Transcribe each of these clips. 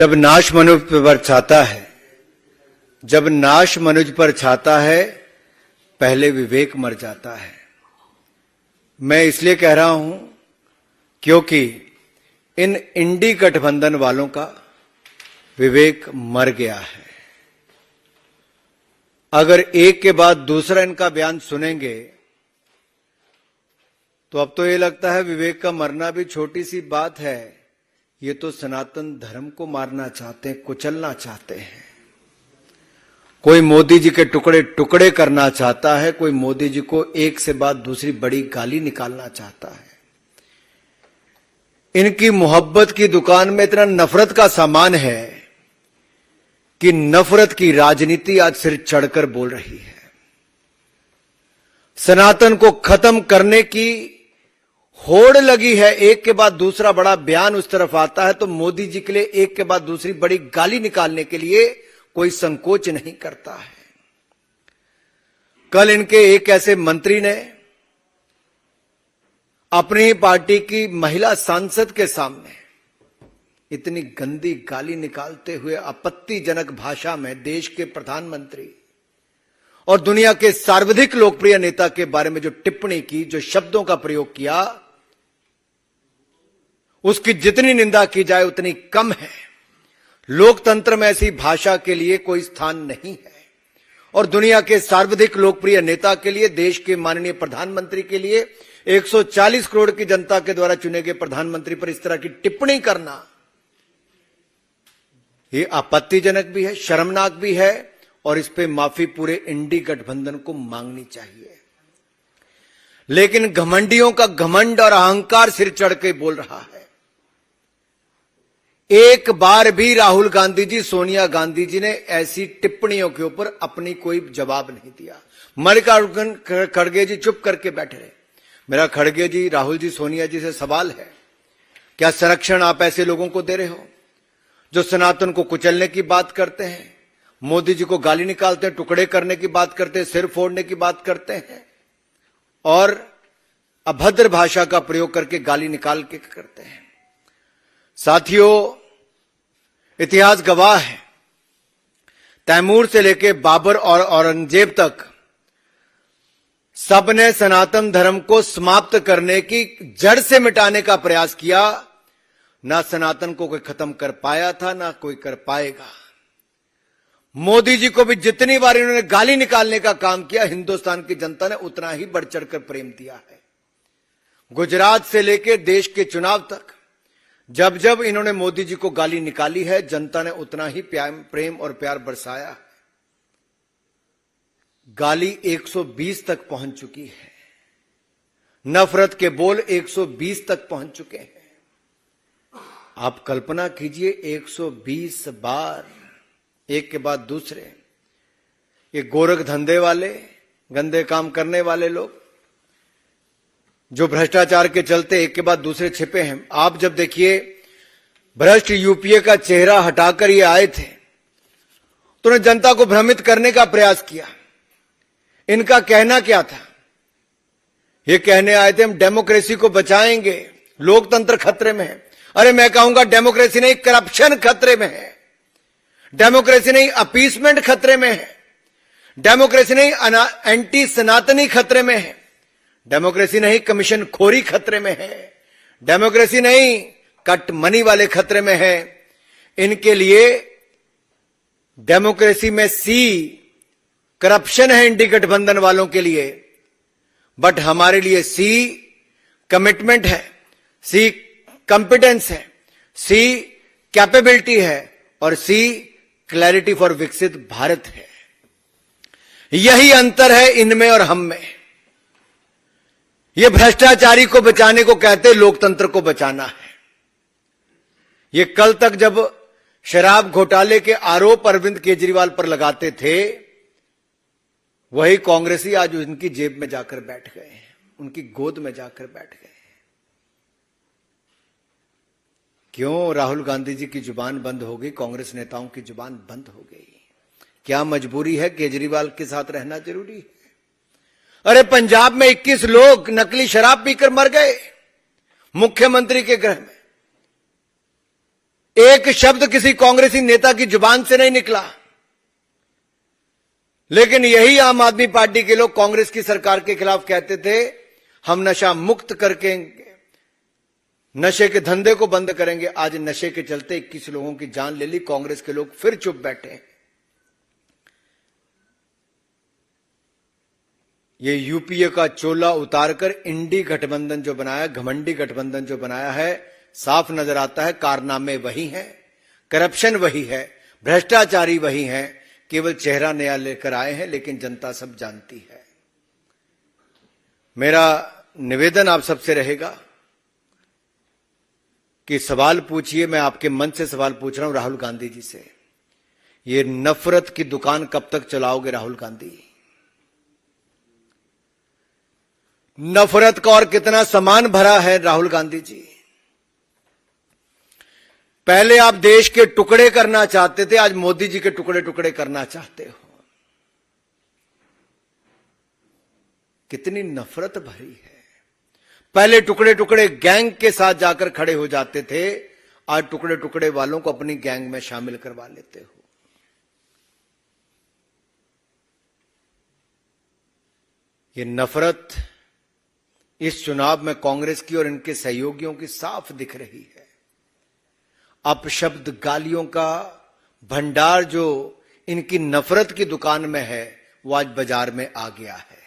जब नाश मनुष्य पर छाता है, जब नाश मनुष्य पर छाता है, पहले विवेक मर जाता है। मैं इसलिए कह रहा हूं क्योंकि इन इंडी गठबंधन वालों का विवेक मर गया है। अगर एक के बाद दूसरा इनका बयान सुनेंगे तो अब तो ये लगता है विवेक का मरना भी छोटी सी बात है। ये तो सनातन धर्म को मारना चाहते हैं, कुचलना चाहते हैं। कोई मोदी जी के टुकड़े टुकड़े करना चाहता है, कोई मोदी जी को एक से बाद दूसरी बड़ी गाली निकालना चाहता है। इनकी मोहब्बत की दुकान में इतना नफरत का सामान है कि नफरत की राजनीति आज सिर चढ़कर बोल रही है। सनातन को खत्म करने की होड़ लगी है। एक के बाद दूसरा बड़ा बयान उस तरफ आता है तो मोदी जी के लिए एक के बाद दूसरी बड़ी गाली निकालने के लिए कोई संकोच नहीं करता है। कल इनके एक ऐसे मंत्री ने अपनी पार्टी की महिला सांसद के सामने इतनी गंदी गाली निकालते हुए आपत्तिजनक भाषा में देश के प्रधानमंत्री और दुनिया के सर्वाधिक लोकप्रिय नेता के बारे में जो टिप्पणी की, जो शब्दों का प्रयोग किया, उसकी जितनी निंदा की जाए उतनी कम है। लोकतंत्र में ऐसी भाषा के लिए कोई स्थान नहीं है और दुनिया के सर्वाधिक लोकप्रिय नेता के लिए, देश के माननीय प्रधानमंत्री के लिए, 140 करोड़ की जनता के द्वारा चुने गए प्रधानमंत्री पर इस तरह की टिप्पणी करना ये आपत्तिजनक भी है, शर्मनाक भी है और इस पे माफी पूरे इंडी गठबंधन को मांगनी चाहिए। लेकिन घमंडियों का घमंड और अहंकार सिर चढ़ के बोल रहा है। एक बार भी राहुल गांधी जी, सोनिया गांधी जी ने ऐसी टिप्पणियों के ऊपर अपनी कोई जवाब नहीं दिया। मल्लिकार्जुन खड़गे जी चुप करके बैठे रहे। मेरा खड़गे जी, राहुल जी, सोनिया जी से सवाल है, क्या संरक्षण आप ऐसे लोगों को दे रहे हो जो सनातन को कुचलने की बात करते हैं, मोदी जी को गाली निकालते हैं, टुकड़े करने की बात करते हैं, सिर फोड़ने की बात करते हैं और अभद्र भाषा का प्रयोग करके गाली निकाल के करते हैं। साथियों, इतिहास गवाह है, तैमूर से लेकर बाबर और औरंगजेब तक सबने सनातन धर्म को समाप्त करने की, जड़ से मिटाने का प्रयास किया। ना सनातन को कोई खत्म कर पाया था, ना कोई कर पाएगा। मोदी जी को भी जितनी बार इन्होंने गाली निकालने का काम किया, हिंदुस्तान की जनता ने उतना ही बढ़ चढ़कर प्रेम दिया है। गुजरात से लेकर देश के चुनाव तक जब जब इन्होंने मोदी जी को गाली निकाली है, जनता ने उतना ही प्रेम और प्यार बरसाया है। गाली 120 तक पहुंच चुकी है, नफरत के बोल 120 तक पहुंच चुके हैं। आप कल्पना कीजिए, 120 बार एक के बाद दूसरे ये गोरख धंधे वाले, गंदे काम करने वाले लोग जो भ्रष्टाचार के चलते एक के बाद दूसरे छिपे हैं। आप जब देखिए, भ्रष्ट यूपीए का चेहरा हटाकर ये आए थे तो उन्होंने जनता को भ्रमित करने का प्रयास किया। इनका कहना क्या था? ये कहने आए थे हम डेमोक्रेसी को बचाएंगे, लोकतंत्र खतरे में है। अरे मैं कहूंगा डेमोक्रेसी नहीं, करप्शन खतरे में है। डेमोक्रेसी नहीं, अपीसमेंट खतरे में है। डेमोक्रेसी नहीं, एंटी सनातनी खतरे में है। डेमोक्रेसी नहीं, कमीशन खोरी खतरे में है। डेमोक्रेसी नहीं, कट मनी वाले खतरे में है। इनके लिए डेमोक्रेसी में सी करप्शन है, इंडी गठबंधन वालों के लिए, बट हमारे लिए सी कमिटमेंट है, सी कॉम्पिटेंस है, सी कैपेबिलिटी है और सी क्लैरिटी फॉर विकसित भारत है। यही अंतर है इनमें और हम में। ये भ्रष्टाचारी को बचाने को कहते, लोकतंत्र को बचाना है। ये कल तक जब शराब घोटाले के आरोप अरविंद केजरीवाल पर लगाते थे, वही कांग्रेसी आज उनकी जेब में जाकर बैठ गए हैं, उनकी गोद में जाकर बैठ गए हैं। क्यों राहुल गांधी जी की जुबान बंद हो गई, कांग्रेस नेताओं की जुबान बंद हो गई? क्या मजबूरी है? केजरीवाल के साथ रहना जरूरी है? अरे पंजाब में 21 लोग नकली शराब पीकर मर गए मुख्यमंत्री के गृह में। एक शब्द किसी कांग्रेसी नेता की जुबान से नहीं निकला, लेकिन यही आम आदमी पार्टी के लोग कांग्रेस की सरकार के खिलाफ कहते थे हम नशा मुक्त करके नशे के धंधे को बंद करेंगे। आज नशे के चलते 21 लोगों की जान ले ली, कांग्रेस के लोग फिर चुप बैठे हैं। ये यूपीए का चोला उतारकर इंडी गठबंधन जो बनाया, घमंडी गठबंधन जो बनाया है, साफ नजर आता है कारनामे वही हैं, करप्शन वही है, भ्रष्टाचारी वही हैं, केवल चेहरा नया लेकर आए हैं, लेकिन जनता सब जानती है। मेरा निवेदन आप सबसे रहेगा कि सवाल पूछिए, मैं आपके मन से सवाल पूछ रहा हूं राहुल गांधी जी से, ये नफरत की दुकान कब तक चलाओगे राहुल गांधी? नफरत का और कितना सामान भरा है राहुल गांधी जी? पहले आप देश के टुकड़े करना चाहते थे, आज मोदी जी के टुकड़े टुकड़े करना चाहते हो। कितनी नफरत भरी है। पहले टुकड़े टुकड़े गैंग के साथ जाकर खड़े हो जाते थे, आज टुकड़े टुकड़े वालों को अपनी गैंग में शामिल करवा लेते हो। ये नफरत इस चुनाव में कांग्रेस की और इनके सहयोगियों की साफ दिख रही है। अपशब्द गालियों का भंडार जो इनकी नफरत की दुकान में है, वो आज बाजार में आ गया है।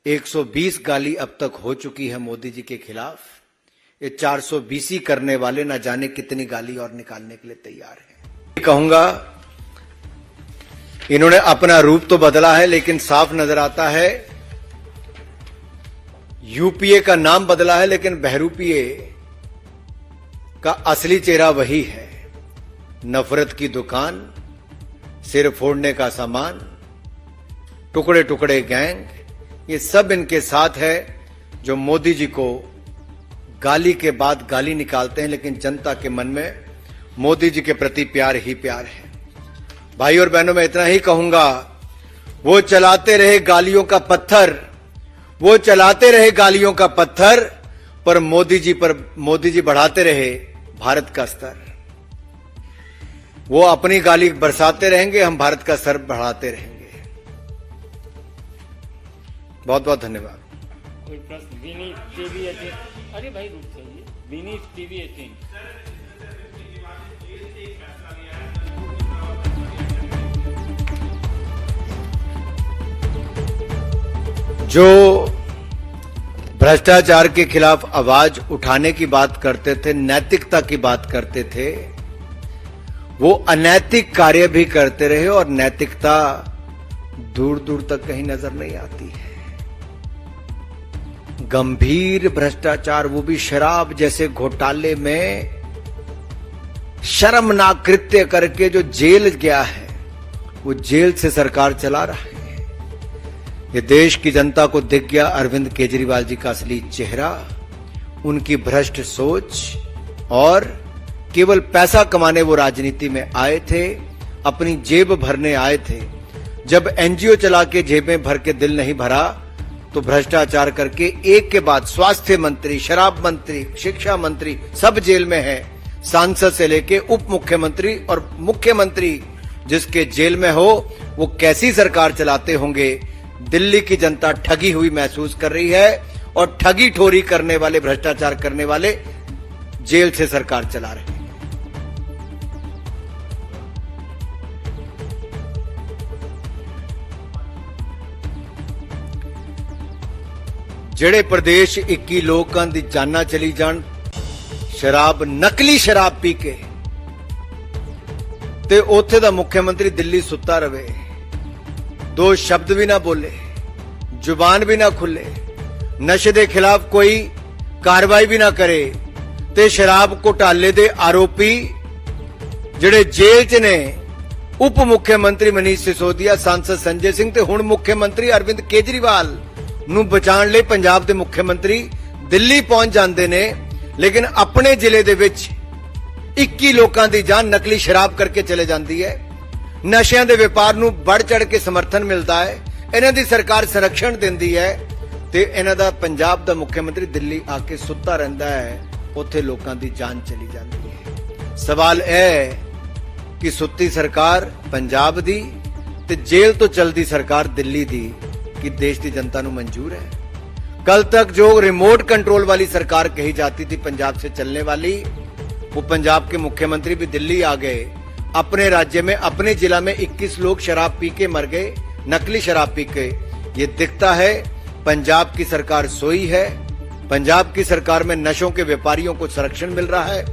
120 गाली अब तक हो चुकी है मोदी जी के खिलाफ। ये 420 करने वाले ना जाने कितनी गाली और निकालने के लिए तैयार हैं। कहूंगा इन्होंने अपना रूप तो बदला है, लेकिन साफ नजर आता है यूपीए का नाम बदला है, लेकिन बहरूपीए का असली चेहरा वही है। नफरत की दुकान, सिर फोड़ने का सामान, टुकड़े टुकड़े गैंग, ये सब इनके साथ है, जो मोदी जी को गाली के बाद गाली निकालते हैं, लेकिन जनता के मन में मोदी जी के प्रति प्यार ही प्यार है। भाई और बहनों, मैं इतना ही कहूंगा, वो चलाते रहे गालियों का पत्थर, वो चलाते रहे गालियों का पत्थर, पर मोदी जी बढ़ाते रहे भारत का स्तर। वो अपनी गाली बरसाते रहेंगे, हम भारत का स्तर बढ़ाते रहेंगे। बहुत बहुत धन्यवाद। कोई प्रश्न? विनीत टीवी 18। अरे भाई रुक जाइए। विनीत टीवी 18। जो भ्रष्टाचार के खिलाफ आवाज उठाने की बात करते थे, नैतिकता की बात करते थे, वो अनैतिक कार्य भी करते रहे और नैतिकता दूर दूर तक कहीं नजर नहीं आती है। गंभीर भ्रष्टाचार, वो भी शराब जैसे घोटाले में शर्मनाक कृत्य करके जो जेल गया है, वो जेल से सरकार चला रहा है। ये देश की जनता को दिख गया अरविंद केजरीवाल जी का असली चेहरा, उनकी भ्रष्ट सोच, और केवल पैसा कमाने वो राजनीति में आए थे, अपनी जेब भरने आए थे। जब एनजीओ चला के जेबें भर के दिल नहीं भरा, तो भ्रष्टाचार करके एक के बाद स्वास्थ्य मंत्री, शराब मंत्री, शिक्षा मंत्री सब जेल में है। सांसद से लेके उप मुख्यमंत्री और मुख्यमंत्री जिसके जेल में हो, वो कैसी सरकार चलाते होंगे। दिल्ली की जनता ठगी हुई महसूस कर रही है, और ठगी ठोरी करने वाले, भ्रष्टाचार करने वाले जेल से सरकार चला रहे हैं। ਜਿਹੜੇ ਪ੍ਰਦੇਸ਼ 21 ਲੋਕਾਂ ਦੀ ਜਾਨਾਂ ਚਲੀ ਜਾਣ ਸ਼ਰਾਬ, ਨਕਲੀ ਸ਼ਰਾਬ ਪੀ ਕੇ, ਤੇ ਉੱਥੇ ਦਾ ਮੁੱਖ ਮੰਤਰੀ ਦਿੱਲੀ ਸੁੱਤਾ ਰਵੇ, ਦੋ ਸ਼ਬਦ ਵੀ ਨਾ ਬੋਲੇ, ਜ਼ੁਬਾਨ ਵੀ ਨਾ ਖੁੱਲੇ, ਨਸ਼ੇ ਦੇ ਖਿਲਾਫ ਕੋਈ ਕਾਰਵਾਈ ਵੀ ਨਾ ਕਰੇ, ਤੇ ਸ਼ਰਾਬ ਘੁਟਾਲੇ ਦੇ ਆਰੋਪੀ ਜਿਹੜੇ ਜੇਲ੍ਹ 'ਚ ਨੇ, ਉਪ ਮੁੱਖ ਮੰਤਰੀ ਮਨੀਸ਼ ਸਿਸੋਦੀਆ, सांसद संजय सिंह ਤੇ ਹੁਣ ਮੁੱਖ ਮੰਤਰੀ ਅਰਵਿੰਦ ਕੇਜਰੀਵਾਲ ਨੂੰ ਬਚਾਉਣ ਲਈ ਪੰਜਾਬ ਦੇ ਮੁੱਖ ਮੰਤਰੀ ਦਿੱਲੀ ਪਹੁੰਚ ਜਾਂਦੇ ਨੇ, ਲੇਕਿਨ ਆਪਣੇ ਜ਼ਿਲ੍ਹੇ ਦੇ ਵਿੱਚ 21 ਲੋਕਾਂ ਦੀ ਜਾਨ ਨਕਲੀ ਸ਼ਰਾਬ ਕਰਕੇ ਚਲੇ ਜਾਂਦੀ ਹੈ। ਨਸ਼ਿਆਂ ਦੇ ਵਪਾਰ ਨੂੰ ਵੱਧ ਚੜ ਕੇ ਸਮਰਥਨ ਮਿਲਦਾ ਹੈ, ਇਹਨਾਂ ਦੀ ਸਰਕਾਰ ਸੰਰਖਣ ਦਿੰਦੀ ਹੈ, ਤੇ ਇਹਨਾਂ ਦਾ ਪੰਜਾਬ ਦਾ ਮੁੱਖ ਮੰਤਰੀ ਦਿੱਲੀ ਆ ਕੇ ਸੁੱਤਾ ਰਹਿੰਦਾ ਹੈ, ਉੱਥੇ ਲੋਕਾਂ ਦੀ ਜਾਨ ਚਲੀ ਜਾਂਦੀ ਹੈ। सवाल है कि सुत्ती सरकार पंजाब दी ते जेल तो चलदी सरकार दिल्ली दी कि देश की जनता नूं मंजूर है। कल तक जो रिमोट कंट्रोल वाली सरकार कही जाती थी पंजाब से चलने वाली, वो पंजाब के मुख्यमंत्री भी दिल्ली आ गए। अपने राज्य में अपने जिला में 21 लोग शराब पी के मर गए, नकली शराब पी के। ये दिखता है पंजाब की सरकार सोई है। पंजाब की सरकार में नशों के व्यापारियों को संरक्षण मिल रहा है।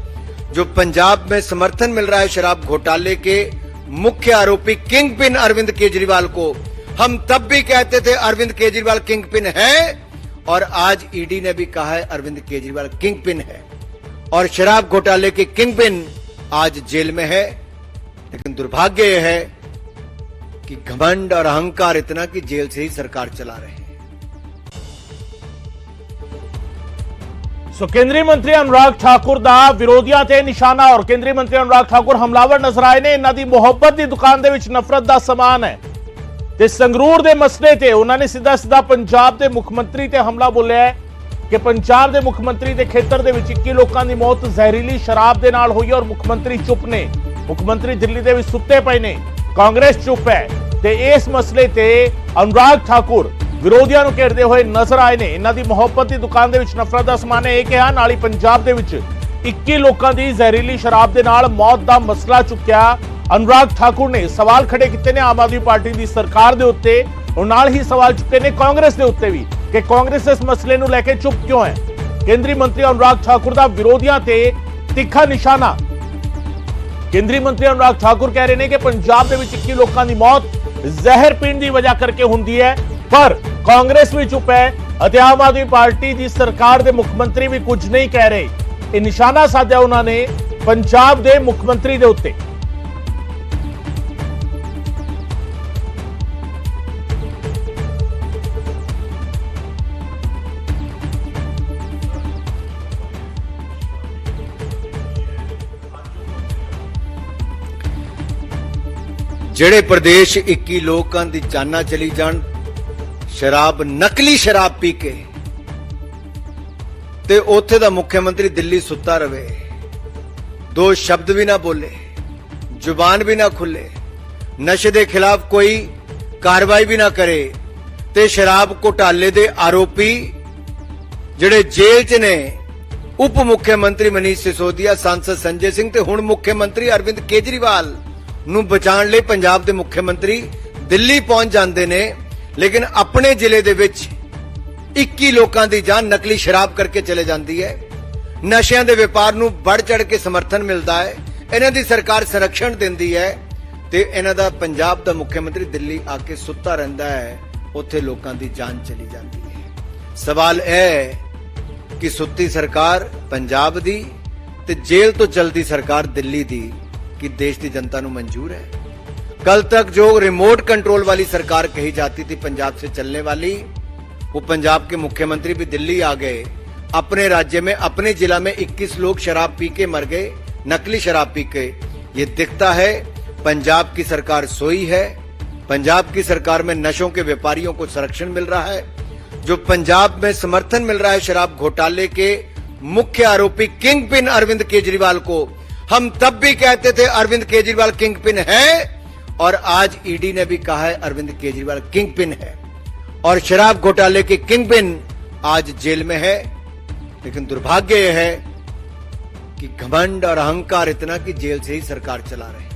जो पंजाब में समर्थन मिल रहा है शराब घोटाले के मुख्य आरोपी किंग पिन अरविंद केजरीवाल को, हम तब भी कहते थे अरविंद केजरीवाल किंग पिन है, और आज ईडी ने भी कहा है अरविंद केजरीवाल किंग पिन है, और शराब घोटाले के किंग पिन आज जेल में है। लेकिन दुर्भाग्य यह है कि घमंड और अहंकार इतना कि जेल से ही सरकार चला रहे हैं। सो केंद्रीय मंत्री अनुराग ठाकुर दा विरोधियों ते निशाना, और केंद्रीय मंत्री अनुराग ठाकुर हमलावर नजर आए ने। इन्हां दी मुहब्बत दी दुकान दे विच नफरत दा समान है ते संगरूर दे मसले ते उन्होंने सीधा सीधा पंजाब दे मुख्यमंत्री ते हमला बोलिया है कि पंजाब दे मुख्यमंत्री दे खेतर दे विच 21 लोकां दी मौत जहरीली शराब दे नाल होई और मुख्यमंत्री चुप ने। मुख्यमंत्री दिल्ली दे विच सुत्ते पए ने, कांग्रेस चुप है ते इस मसले ते अनुराग ठाकुर विरोधियों को घेरते हुए नजर आए ने। इन्हां दी मुहब्बत की दुकान दे विच नफरत दा समान है। कहा नाल ही पंजाब दे विच 21 लोकां दी जहरीली शराब दे नाल मौत दा मसला चुक्या। अनुराग ठाकुर ने सवाल खड़े किए ने आम आदमी पार्टी की सरकार दे उत्ते, और नाल ही सवाल चुके ने कांग्रेस दे उत्ते भी कि कांग्रेस इस मसले नूं लैके चुप क्यों है। केंद्रीय मंत्री अनुराग ठाकुर दा विरोधियों ते तिखा निशाना। केंद्रीय मंत्री अनुराग ठाकुर कह रहे हैं कि पंजाब दे विच 21 लोकां दी मौत जहर पीण दी वजह करके हुंदी है, पर कांग्रेस भी चुप है और आम आदमी पार्टी की सरकार के मुख्यमंत्री भी कुछ नहीं कह रहे। यह निशाना साधा उन्होंने पंजाब के मुख्यमंत्री के उत्ते। ਜਿਹੜੇ प्रदेश 21 ਲੋਕਾਂ ਦੀ ਜਾਨਾਂ ਚਲੀ ਜਾਣ शराब नकली शराब पी के, ते उत्थे दा मुख्यमंत्री दिल्ली सुता रवे, दो शब्द भी ना बोले, जुबान भी ना खुले, नशे दे खिलाफ कोई कार्रवाई भी ना करे, ते शराब घोटाले दे आरोपी जिहड़े जेल च ने उप मुख्यमंत्री मनीष सिसोदिया, सांसद संजय सिंह ते हुण मुख्यमंत्री अरविंद केजरीवाल नूं बचाउण लई पंजाब दे मुख्यमंत्री दिल्ली पहुंच जांदे ने। लेकिन अपने जिले दे विच 21 लोकां दी जान नकली शराब करके चले जाती है। नशियां दे व्यापार नूं बढ़ चढ़ के समर्थन मिलता है, इन्हां दी सरकार संरक्षण दिंदी है, ते इन्हां दा पंजाब दा मुख्यमंत्री दिल्ली आके सुत्ता रहिंदा है, उत्थे लोकां दी जान चली जाती है। सवाल है कि सुत्ती सरकार पंजाब दी ते जेल तो चलदी सरकार दिल्ली दी कि देश की जनता नूं मंजूर है। कल तक जो रिमोट कंट्रोल वाली सरकार कही जाती थी पंजाब से चलने वाली, वो पंजाब के मुख्यमंत्री भी दिल्ली आ गए। अपने राज्य में अपने जिला में 21 लोग शराब पी के मर गए, नकली शराब पी के। ये दिखता है पंजाब की सरकार सोई है। पंजाब की सरकार में नशों के व्यापारियों को संरक्षण मिल रहा है। जो पंजाब में समर्थन मिल रहा है शराब घोटाले के मुख्य आरोपी किंग पिन अरविंद केजरीवाल को, हम तब भी कहते थे अरविंद केजरीवाल किंग पिन है, और आज ईडी ने भी कहा है अरविंद केजरीवाल किंग पिन है, और शराब घोटाले के किंग पिन आज जेल में है। लेकिन दुर्भाग्य यह है कि घमंड और अहंकार इतना कि जेल से ही सरकार चला रहे हैं।